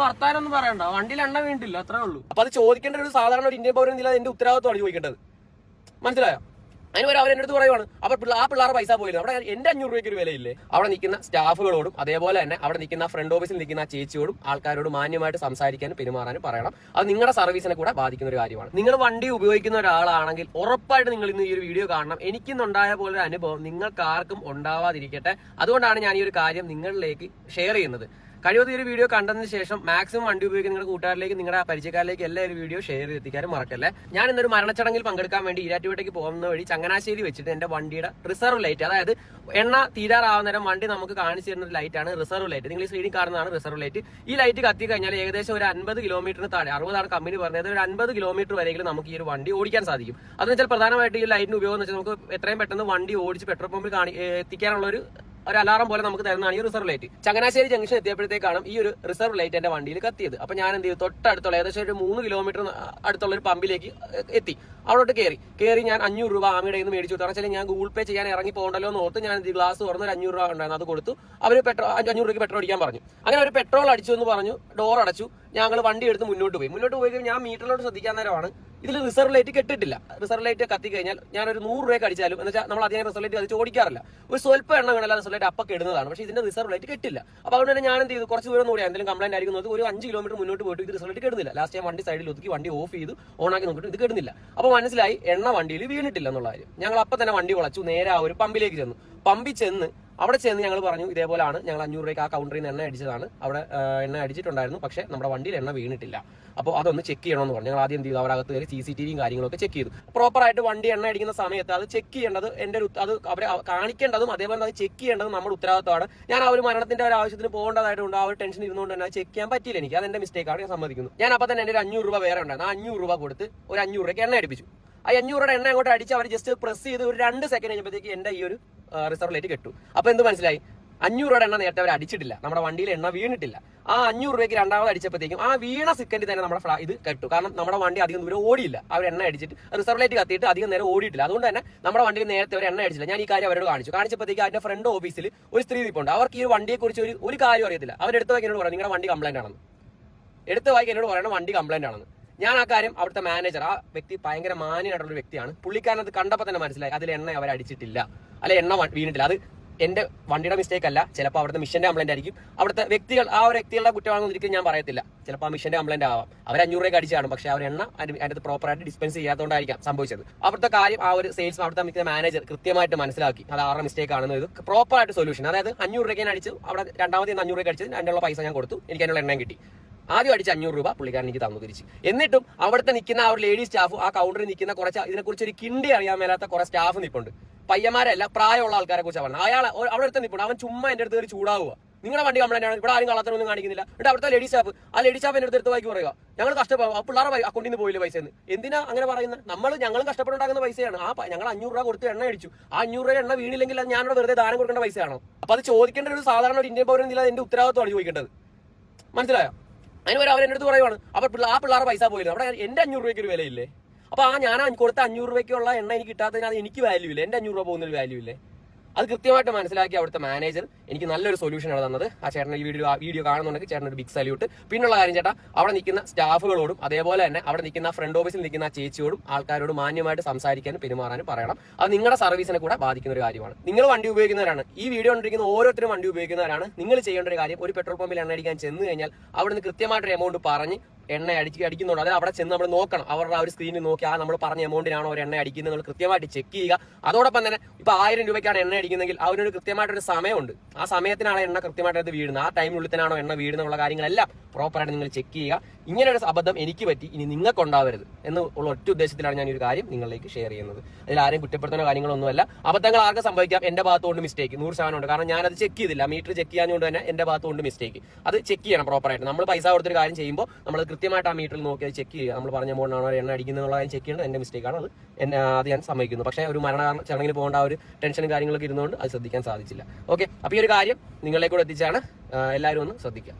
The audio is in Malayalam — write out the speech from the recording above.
വർത്താനൊന്നും പറയണ്ട, വണ്ടിയിൽ എണ്ണ വീണിട്ടില്ല, അത്രേ ഉള്ളൂ. അപ്പൊ അത് ചോദിക്കേണ്ട ഒരു സാധാരണ ഒരു ഇന്ത്യൻ പൗരൻ എന്നുള്ള എന്റെ ഉത്തരവാദിത്വമാണ് ചോദിക്കേണ്ടത്. മനസ്സിലായോ? അതിന് അവരെന്റെ അടുത്ത് പറയുവാണ് അപ്പൊ ആ പിള്ളേർ പൈസ പോയില്ല. അവിടെ എന്റെ 500 രൂപയ്ക്ക് ഒരു വിലയില്ലേ? അവിടെ നിൽക്കുന്ന സ്റ്റാഫുകളോടും അതേപോലെ തന്നെ അവിടെ നിൽക്കുന്ന ഫ്രണ്ട് ഓഫീസിൽ നിൽക്കുന്ന ചേച്ചിയോടും ആൾക്കാരോടും മാന്യമായിട്ട് സംസാരിക്കാനും പെരുമാറാനും പറയണം. അത് നിങ്ങളുടെ സർവീസിനെ കൂടെ ബാധിക്കുന്ന ഒരു കാര്യമാണ്. നിങ്ങൾ വണ്ടി ഉപയോഗിക്കുന്ന ഒരാളാണെങ്കിൽ ഉറപ്പായിട്ട് നിങ്ങൾ ഇന്ന് ഈ ഒരു വീഡിയോ കാണണം. എനിക്കിന്നുണ്ടായ പോലൊരു അനുഭവം നിങ്ങൾക്ക് ആർക്കും ഉണ്ടാവാതിരിക്കട്ടെ. അതുകൊണ്ടാണ് ഞാൻ ഈ ഒരു കാര്യം നിങ്ങളിലേക്ക് ഷെയർ ചെയ്യുന്നത്. കഴിവതും ഈ ഒരു വീഡിയോ കണ്ടതിന് ശേഷം മാക്സിമം വണ്ടി ഉപയോഗിക്കുന്ന നിങ്ങളുടെ കൂട്ടുകാരിലേക്ക്, നിങ്ങളുടെ പരിചയക്കാരിലേക്ക് എല്ലാ ഒരു വീഡിയോ ഷെയർ ചെയ്തെത്തിക്കാനും മറക്കല്ലേ. ഞാൻ ഇന്നൊരു മരണച്ചടങ്ങിൽ പങ്കെടുക്കാൻ വേണ്ടി ഈരാറ്റുപേട്ടയ്ക്ക് പോകുന്ന വഴി ചങ്ങനാശ്ശേരി വെച്ചിട്ട് എന്റെ വണ്ടിയുടെ റിസർവ് ലൈറ്റ്, അതായത് എണ്ണ തീരാറാവുന്നേരം വണ്ടി നമുക്ക് കാണിച്ചു തരുന്ന ഒരു ലൈറ്റാണ് റിസർവ് ലൈറ്റ്. നിങ്ങൾ ഈ സ്ക്രീനിൽ കാണുന്നതാണ് റിസർവ് ലൈറ്റ്. ഈ ലൈറ്റ് കത്തി കഴിഞ്ഞാൽ ഏകദേശം ഒരു 50 കിലോമീറ്ററിന് താഴെ, 60 കമ്പനി പറഞ്ഞത്, ഒരു 50 കിലോമീറ്റർ വരെയെങ്കിലും നമുക്ക് ഈ ഒരു വണ്ടി ഓടിക്കാൻ സാധിക്കും. അതെന്ന് വെച്ചാൽ പ്രധാനമായിട്ട് ഈ ലൈറ്റിന് ഉപയോഗം എന്ന് വെച്ചാൽ നമുക്ക് എത്രയും പെട്ടെന്ന് വണ്ടി ഓടിച്ച് പെട്രോൾ പമ്പിൽ എത്തിക്കാനുള്ള ഒരു അലാറം പോലെ നമുക്ക് തരുന്നതാണ് ഈ റിസർവ് ലൈറ്റ്. ചങ്ങനാശ്ശേരി ജംഗ്ഷൻ എത്തിയപ്പോഴത്തേക്കാണ് ഈ ഒരു റിസർവ് ലൈറ്റ് എന്റെ വണ്ടിയിൽ കത്തിയത്. അപ്പൊ ഞാൻ എന്ത് ചെയ്തു, തൊട്ടടുത്തുള്ള ഏകദേശം ഒരു 3 കിലോമീറ്റർ അടുത്തുള്ള ഒരു പമ്പിലേക്ക് എത്തി. അവിടോട്ട് കയറി ഞാൻ 500 രൂപ ആമിയുടെ നിന്ന് മേടിച്ചു. കാരണം ഞാൻ ഗൂഗിൾ പേ ചെയ്യാൻ ഇറങ്ങി പോകണ്ടല്ലോ എന്ന് ഓർത്ത് ഞാൻ ഗ്ലാസ് തുറന്ന് ഒരു 500 രൂപ ഉണ്ടായിരുന്നു, അത് കൊടുത്തു. അവർ 500 രൂപയ്ക്ക് പെട്രോൾ അടിക്കാൻ പറഞ്ഞു. അങ്ങനെ ഒരു പെട്രോൾ അടിച്ചു എന്ന് പറഞ്ഞു, ഡോർ അടച്ചു. ഞങ്ങൾ വണ്ടി എടുത്ത് മുന്നോട്ട് പോയി ഞാൻ മീറ്ററിലോട്ട് ശ്രദ്ധിക്കാൻ നേരമാണ് ഇതിൽ റിസർവ് ലൈറ്റ് കെട്ടിട്ടില്ല. റിസർവ് ലൈറ്റ് കത്തി കഴിഞ്ഞാൽ ഞാനൊരു 100 രൂപയ്ക്ക് അടിച്ചാലും എന്ന് വെച്ചാൽ നമ്മൾ അധികം റിസർവ് ലൈറ്റ് അത് ഓടിക്കാറില്ല. ഒരു സ്വല്പം എണ്ണ വേണമല്ല റിസർവ് ലൈറ്റ് അപ്പം ഇടുന്നതാണ്. പക്ഷേ ഇതിന്റെ റിസർവ് ലൈറ്റ് കെട്ടില്ല. അപ്പോൾ അതുകൊണ്ട് തന്നെ ഞാൻ എന്ത് ചെയ്തു, കുറച്ച് ദൂരം കൂടി എന്തെങ്കിലും കംപ്ലൈന്റ് ആയിരിക്കുന്നത് ഒരു 5 കിലോമീറ്റർ മുന്നോട്ട് പോയിട്ട് ഇത് റിസർവ് ലൈറ്റ് കെടുന്നില്ല. ലാസ്റ്റ് ഞാൻ വണ്ടി സൈഡിൽ ഒതുക്കി വണ്ടി ഓഫ് ചെയ്തു, ഓണാക്കി നോക്കിയിട്ട് ഇത് കെടുന്നില്ല. അപ്പോൾ മനസ്സിലായി എണ്ണ വണ്ടിയിൽ വീണിട്ടില്ല എന്നുള്ള കാര്യം. ഞങ്ങൾ അപ്പം തന്നെ വണ്ടി വളച്ചു, നേരെ ആ ഒരു പമ്പിലേക്ക് ചെന്നു. പമ്പിൽ ചെന്ന് അവിടെ ചെന്ന് ഞങ്ങൾ പറഞ്ഞു ഇതേപോലെയാണ്, ഞങ്ങൾ 500 രൂപയ്ക്ക് ആ കൗണ്ടറിൽ നിന്ന് എണ്ണ അടിച്ചതാണ്. അവിടെ എണ്ണ അടിച്ചിട്ടുണ്ടായിരുന്നു, പക്ഷേ നമ്മുടെ വണ്ടിയിൽ എണ്ണ വീണിട്ടില്ല. അപ്പോൾ അതൊന്ന് ചെക്ക് ചെയ്യണമെന്ന് പറഞ്ഞു. ഞങ്ങൾ ആദ്യം എന്ത് ചെയ്തു, അവരകത്ത് കയറി CCTVയും കാര്യങ്ങളൊക്കെ ചെക്ക് ചെയ്തു. പ്രോപ്പറായിട്ട് വണ്ടി എണ്ണ അടിക്കുന്ന സമയത്ത് അത് ചെക്ക് ചെയ്യേണ്ടത് അത് അവരെ കാണിക്കേണ്ടതും അതേപോലെ അത് ചെക്ക് ചെയ്യേണ്ടതും നമ്മുടെ ഉത്തരവാദിത്തമാണ്. ഞാൻ ആ ഒരു മരണത്തിന്റെ ഒരു ആവശ്യത്തിന് പോകേണ്ടതായിട്ടുണ്ട്. ആ ഒരു ടെൻഷൻ ഇരുന്നുകൊണ്ട് തന്നെ ചെക്ക് ചെയ്യാൻ പറ്റിയില്ല എനിക്ക്. അതെന്റെ മിസ്റ്റേക്കാണ്, ഞാൻ സമ്മതിക്കുന്നു. ഞാൻ അപ്പോൾ തന്നെ എൻ്റെ ഒരു 500 രൂപ വേറെ ഉണ്ടായിരുന്നു. ആ 500 രൂപ കൊടുത്ത് ഒരു 500 രൂപയ്ക്ക് എണ്ണ അടിപ്പിച്ചു. ആ 500 രൂപയുടെ എണ്ണ അങ്ങോട്ട് അടിച്ച് അവർ ജസ്റ്റ് പ്രസ് ചെയ്ത് ഒരു 2 സെക്കൻഡ് കഴിഞ്ഞപ്പോഴത്തേക്ക് എൻ്റെ ഈ ഒരു റിസർവ് ലൈറ്റ് കെട്ടു. അപ്പോൾ എന്ത് മനസ്സിലായി, 500 രൂപയുടെ എണ്ണ നേരത്തെ അവർ അടിച്ചിട്ടില്ല, നമ്മുടെ വണ്ടിയിൽ എണ്ണ വീണിട്ടില്ല. ആ 500 രൂപയ്ക്ക് രണ്ടാമത് അടിച്ചപ്പോഴത്തേക്കും ആ വീണ സെക്കൻഡിൽ തന്നെ നമ്മുടെ ഇത് കെട്ടു. കാരണം നമ്മുടെ വണ്ടി അധികം ദൂരം ഓടിയില്ല. അവർ എണ്ണ അടിച്ചിട്ട് റിസർവ് ലൈറ്റ് കത്തിയിട്ട് അധികം നേരം ഓടിയിട്ടില്ല. അതുകൊണ്ട് തന്നെ നമ്മുടെ വണ്ടിയിൽ നേരത്തെ അവർ എണ്ണ അടിച്ചില്ല. ഞാൻ ഈ കാര്യം അവരോട് കാണിച്ചപ്പോഴത്തേക്ക് അതിന്റെ ഫ്രണ്ട് ഓഫീസിൽ ഒരു സ്ത്രീ നിൽപ്പുണ്ട്. അവർക്ക് ഈ വണ്ടിയെക്കുറിച്ച് ഒരു കാര്യം അറിയത്തില്ല. അവരെടുത്ത് വായിക്ക് എന്നോട് പറയാം നിങ്ങളുടെ വണ്ടി കംപ്ലൈന്റ് ആണെന്ന്. എടുത്ത് വായിക്ക് എന്നോട് പറയണം വണ്ടി കംപ്ലൈന്റ് ആണെന്ന്. ഞാൻ ആ കാര്യം അവിടുത്തെ മാനേജർ, ആ വ്യക്തി ഭയങ്കര മാന്യനായിട്ടുള്ള ഒരു വ്യക്തിയാണ്. പുള്ളിക്കാരനത് കണ്ടപ്പോൾ തന്നെ മനസ്സിലായി അതിൽ എണ്ണ അവർ അടിച്ചിട്ടില്ല, അല്ലെ എണ്ണ വീണിട്ടില്ല. അത് എന്റെ വണ്ടിയുടെ മിസ്റ്റേക്ക് അല്ല, ചിലപ്പോൾ അവിടുത്തെ മിഷന്റെ കംപ്ലൈന്റ് ആയിരിക്കും. അവിടുത്തെ വ്യക്തികൾ, ആ ഒരു വ്യക്തികളുടെ കുറ്റമാണെന്ന് ഒരിക്കലും ഞാൻ പറയത്തില്ല. ചിലപ്പോൾ ആ മിഷന്റെ കംപ്ലൈന്റ് ആവാം. അവർ 500 രൂപയ്ക്ക് അടിച്ചാണ്, പക്ഷേ അവർ എണ്ണ അതിനകത്ത് പ്രോപ്പറായിട്ട് ഡിസ്പെൻസ് ചെയ്യാത്തതുകൊണ്ടായിരിക്കാം സംഭവിച്ചത്. അവിടുത്തെ കാര്യം ആ ഒരു സെയിൽസ് അവിടുത്തെ മാനേജർ കൃത്യമായിട്ട് മനസ്സിലാക്കി അത് ആരുടെ മിസ്റ്റേക്ക് ആണെന്ന്. ഇത് പ്രോപ്പറായിട്ട് സൊല്യൂഷൻ, അതായത് 500 രൂപയ്ക്ക് അടിച്ചു, അവിടെ രണ്ടാമത് 500 രൂപയ്ക്ക് അടിച്ചത് അതിനുള്ള പൈസ ഞാൻ കൊടുത്തു, എനിക്ക് അതിനുള്ള എണ്ണയും കിട്ടി. ആദ്യം അടിച്ച് 500 രൂപ പുള്ളിക്കാരൻ എനിക്ക് തന്നു തിരിച്ച്. എന്നിട്ടും അവിടുത്തെ നിൽക്കുന്ന ആ ഒരു ലേഡി സ്റ്റാഫ്, ആ കൗണ്ടറിൽ നിൽക്കുന്ന കുറച്ച് ഇതിനെക്കുറിച്ച് ഒരു കിണ്ടി അറിയാൻ മേലാത്ത കുറെ സ്റ്റാഫ് നിൽപ്പുണ്ട്. പയ്യന്മാരല്ല, പ്രായമുള്ള ആൾക്കാരെ കുറിച്ച് പറഞ്ഞത്. അയാൾ അവിടെ അടുത്ത് നിൽപ്പുണ്ട്. അവൻ ചുമ്മാ എൻ്റെ അടുത്ത് കയറി ചൂടാവുക, നിങ്ങളുടെ വണ്ടി കംപ്ലൈന്റ് ആണ്, ഇവിടെ ആരും കള്ളത്തരൊന്നും കാണിക്കുന്നില്ല. എന്നിട്ട് അവിടുത്തെ ലേഡി സ്റ്റാഫ്, ആ ലേഡി സ്റ്റാഫ് എൻ്റെ അടുത്ത് വായിക്ക് പറയുക ഞങ്ങൾ കഷ്ടപ്പെടും, ആ പിള്ളേരെ അക്കൗണ്ടിൽ നിന്ന് പോയില്ല പൈസ എന്ന്. എന്തിനാ അങ്ങനെ പറയുന്നത്? ഞങ്ങളും കഷ്ടപ്പെട്ടുണ്ടാക്കുന്ന പൈസയാണ്. ഞങ്ങൾ 500 രൂപ കൊടുത്ത് എണ്ണ അടിച്ചു. ആ 500 രൂപ എണ്ണ വീണില്ലെങ്കിൽ അത് ഞാനിവിടെ വെറുതെ ദാനം കൊടുക്കേണ്ട പൈസയാണോ? അപ്പൊ അത് ചോദിക്കേണ്ട ഒരു സാധാരണ ഒരു ഇന്ത്യൻ പൗരൻ എന്റെ ഉത്തരവാദിത്തമാണ് ചോദിക്കേണ്ടത്. മനസ്സിലായോ? അതിന് അവരെന്റെ അടുത്ത് പറയുവാണ് അപ്പൊ ആ പിള്ളേരെ പൈസ പോയില്ല. അവിടെ എന്റെ 500 രൂപയ്ക്ക് ഒരു വിലയില്ലേ? അപ്പൊ ഞാൻ കൊടുത്ത 500 രൂപയ്ക്കുള്ള എണ്ണ എനിക്ക് കിട്ടാത്തതിന് അത് എനിക്ക് വാല്യൂ ഇല്ല, എന്റെ 500 രൂപ പോകുന്നൊരു വാല്യൂ ഇല്ലേ? അത് കൃത്യമായിട്ട് മനസ്സിലാക്കി അവിടുത്തെ മാനേജർ എനിക്ക് നല്ലൊരു സൊല്യൂഷനാണ് തന്നത്. ആ ചേട്ടൻ ഈ വീഡിയോ കാണുന്നുണ്ടെങ്കിൽ ചേട്ടൻ ഒരു ബിഗ് സല്യൂട്ട്. പിന്നുള്ള കാര്യം ചേട്ടാ, അവിടെ നിൽക്കുന്ന സ്റ്റാഫുകളോടും അതേപോലെ തന്നെ അവിടെ നിൽക്കുന്ന ഫ്രണ്ട് ഓഫീസിൽ നിൽക്കുന്ന ചേച്ചിയോടും ആൾക്കാരോടും മാന്യമായിട്ട് സംസാരിക്കാനും പെരുമാറാനും പറയണം. അത് നിങ്ങളുടെ സർവീസിനെ കൂടെ ബാധിക്കുന്ന ഒരു കാര്യമാണ്. നിങ്ങൾ വണ്ടി ഉപയോഗിക്കുന്നവരാണ്, ഈ വീഡിയോ കണ്ടിരിക്കുന്ന ഓരോരുത്തരും വണ്ടി ഉപയോഗിക്കുന്നവരാണ്. നിങ്ങൾ ചെയ്യേണ്ട ഒരു കാര്യം, ഒരു പെട്രോൾ പമ്പിൽ എണ്ണ അടിക്കാൻ ചെന്ന് കഴിഞ്ഞാൽ അവിടുന്ന് കൃത്യമായിട്ടൊരു എമൗണ്ട് പറഞ്ഞ് എണ്ണ അടിക്കുന്നുണ്ടോ, അതിൽ അവിടെ ചെന്ന് നമ്മൾ നോക്കണം. അവരുടെ ആ ഒരു സ്ക്രീനിൽ നോക്കി ആ നമ്മൾ പറഞ്ഞ എമൗണ്ടിനാണോ അവർ എണ്ണ അടിക്കുന്നത് നമ്മൾ കൃത്യമായിട്ട് ചെക്ക് ചെയ്യുക. അതോടൊപ്പം തന്നെ ഇപ്പൊ 1000 രൂപയ്ക്കാണ് എണ്ണ അടിക്കുന്നെങ്കിൽ അതിനൊരു കൃത്യമായിട്ടൊരു സമയമുണ്ട്. ആ സമയത്തിനാണ് എണ്ണ കൃത്യമായിട്ട് അത് വീഴുന്നത്, ആ ടൈമിനുള്ളിൽ തന്നെയാണോ എണ്ണ വീഴുന്നുള്ള കാര്യങ്ങളെല്ലാം പ്രോപ്പറായിട്ട് നിങ്ങൾ ചെക്ക് ചെയ്യുക. ഇങ്ങനെ ഒരു അബദ്ധം എനിക്ക് പറ്റി, ഇനി നിങ്ങൾക്ക് ഉണ്ടാവരുത് എന്നുള്ള ഒറ്റ ഉദ്ദേശത്തിലാണ് ഞാൻ ഒരു കാര്യം നിങ്ങളിലേക്ക് ഷെയർ ചെയ്യുന്നത്. അതിൽ ആരെയും കുറ്റപ്പെടുത്തുന്ന കാര്യങ്ങളൊന്നുമല്ല. അബദ്ധങ്ങൾ ആർക്കും സംഭവിക്കാം. എന്റെ ഭാഗത്തുകൊണ്ട് മിസ്റ്റേക്ക് 100% ഉണ്ട്. കാരണം ഞാനത് ചെക്ക് ചെയ്തില്ല, മീറ്റർ ചെക്ക് ചെയ്യാഞ്ഞുകൊണ്ട് തന്നെ എന്റെ ഭാഗത്തുകൊണ്ട് മിസ്റ്റേക്ക്. അത് ചെക്ക് ചെയ്യണം പ്രോപ്പറായിട്ട്. നമ്മൾ പൈസ കൊടുത്തൊരു കാര്യം ചെയ്യുമ്പോൾ നമ്മൾ കൃത്യമായിട്ട് ആ മീറ്ററിൽ നോക്കി അത് ചെക്ക് ചെയ്യുക. നമ്മൾ പറഞ്ഞ എമൗണ്ടാണോ എണ്ണ അടിക്കുന്നുള്ള കാര്യം ചെക്ക് ചെയ്യുന്നത് എന്റെ മിസ്റ്റേക്കാണ്. അത് ഞാൻ സമ്മതിക്കുന്നു. പക്ഷേ ഒരു മരണ ചടങ്ങിന് പോകേണ്ട ഒരു ടെൻഷനും കാര്യങ്ങളൊക്കെ ഇരുന്നുകൊണ്ട് അത് ശ്രദ്ധിക്കാൻ സാധിച്ചില്ല. ഓക്കെ, അപ്പോൾ ഈ ഒരു കാര്യം നിങ്ങളെ കൂടെ എത്തിച്ചാണ്. എല്ലാവരും ഒന്ന് ശ്രദ്ധിക്കുക.